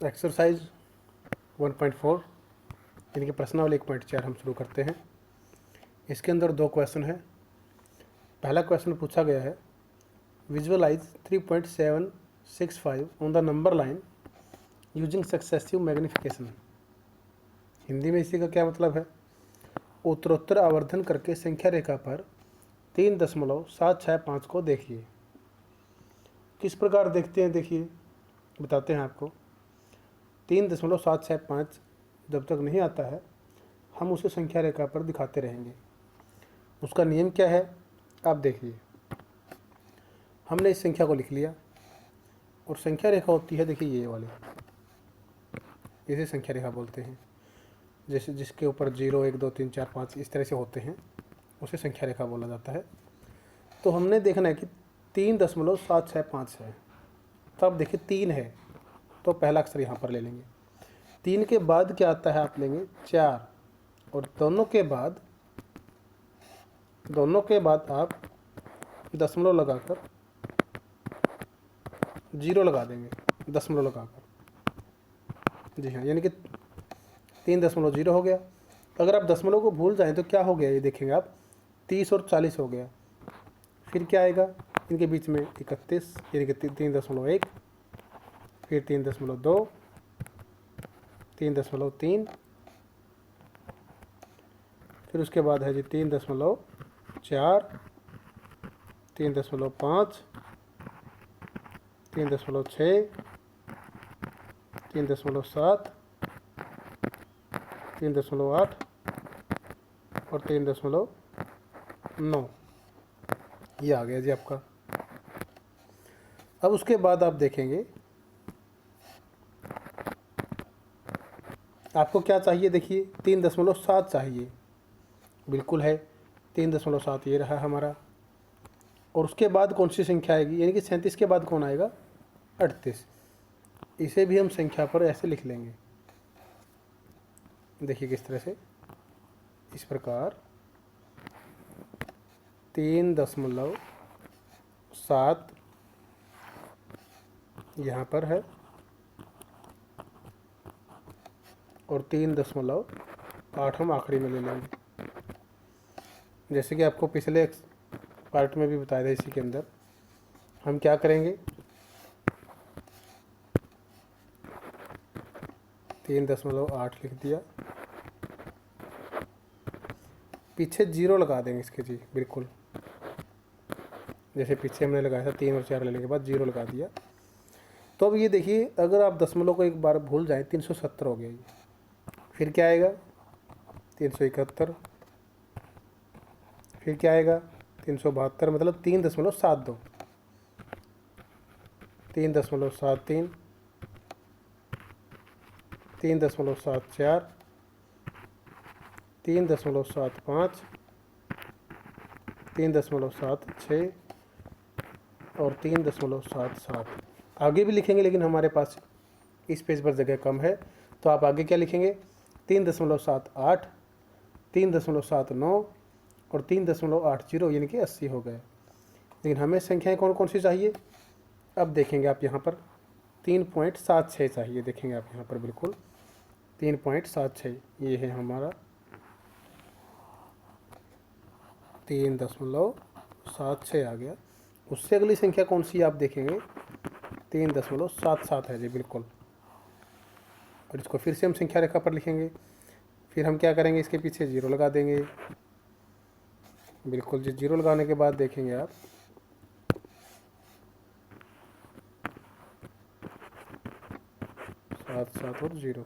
Exercise 1.4 यानी कि प्रश्नावली 1.4 हम शुरू करते हैं। इसके अंदर दो क्वेश्चन है। पहला क्वेश्चन पूछा गया है, visualise 3.765 on the number line using successive magnification. Hindi में इसी का क्या मतलब है? उत्तरोत्तर आवर्धन करके संख्या रेखा पर 3.765 को देखिए। किस प्रकार देखते हैं, देखिए बताते हैं आपको। 3.765 जब तक नहीं आता है हम उसे संख्या रेखा पर दिखाते रहेंगे। उसका नियम क्या है आप देखिए। हमने इस संख्या को लिख लिया और संख्या रेखा होती है, देखिए ये वाली, इसे संख्या रेखा बोलते हैं। जैसे जिसके ऊपर 0 1 2 3 4 5 इस तरह से होते हैं उसे संख्या रेखा बोला जाता है। तो हमने देखना है कि 3.765 है, तब देखिए 3 है तो पहला अक्षर यहाँ पर ले लेंगे। 3 के बाद क्या आता है आप लेंगे 4, और दोनों के बाद आप दशमलव लगाकर 0 लगा देंगे, दशमलव लगाकर। जी हाँ, यानी कि 3.0 हो गया। अगर आप दशमलव को भूल जाएं तो क्या हो गया, ये देखेंगे आप 30 और 40 हो गया। फिर क्या आएगा इनके बीच में 31, यानी कि 3.1, फिर 3.2, 3.3, फिर उसके बाद है जी 3.4, 3.5, 3.6, 3.7, 3.8 और 3.9। ये आ गया जी आपका। अब उसके बाद आप देखेंगे आपको क्या चाहिए, देखिए 3.7 चाहिए, बिल्कुल है 3.7 ये रहा हमारा। और उसके बाद कौन सी संख्या आएगी, यानी कि 37 के बाद कौन आएगा 38। इसे भी हम संख्या पर ऐसे लिख लेंगे, देखिए किस तरह से, इस प्रकार 3.7 यहाँ पर है और 3.8 हम आखिरी में ले लेंगे। जैसे कि आपको पिछले पार्ट में भी बताया था, इसी के अंदर हम क्या करेंगे, 3.8 लिख दिया, पीछे 0 लगा देंगे इसके जी, बिल्कुल जैसे पीछे हमने लगाया था 3 और 4 लेने के बाद 0 लगा दिया। तो अब ये देखिए, अगर आप दशमलव को एक बार भूल जाए 370 हो गया ये। फिर क्या आएगा 371, फिर क्या आएगा 372, मतलब 3.72, 3.73, 3.74, 3.75, 3.76 और 3.77। आगे भी लिखेंगे लेकिन हमारे पास इस पेज पर जगह कम है, तो आप आगे क्या लिखेंगे 3.78, 3.79 और 3.80, यानी कि 80 हो गए। लेकिन हमें संख्याएं कौन कौन सी चाहिए, अब देखेंगे आप यहाँ पर 3.76 चाहिए, देखेंगे आप यहाँ पर बिल्कुल 3.76 ये है हमारा 3.76 आ गया। उससे अगली संख्या कौन सी आप देखेंगे 3.77 है जी, बिल्कुल। और इसको फिर से हम संख्या रेखा पर लिखेंगे। फिर हम क्या करेंगे, इसके पीछे 0 लगा देंगे, बिल्कुल जी। 0 लगाने के बाद देखेंगे आप 7 और 0,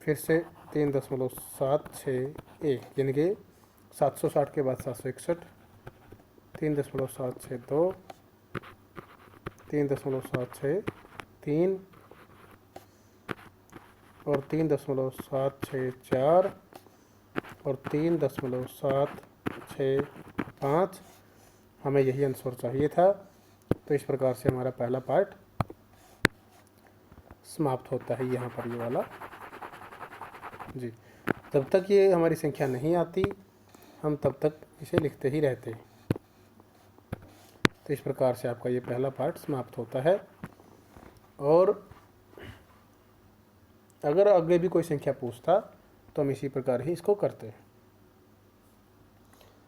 फिर से 3.761, यानी कि 760 के बाद 761, 3.762, 3.763 और 3.764 और 3.765। हमें यही आंसर चाहिए था। तो इस प्रकार से हमारा पहला पार्ट समाप्त होता है यहाँ पर, ये वाला जी। जब तक ये हमारी संख्या नहीं आती हम तब तक इसे लिखते ही रहते हैं। तो इस प्रकार से आपका ये पहला पार्ट समाप्त होता है। और अगर आगे भी कोई संख्या पूछता तो हम इसी प्रकार ही इसको करते हैं।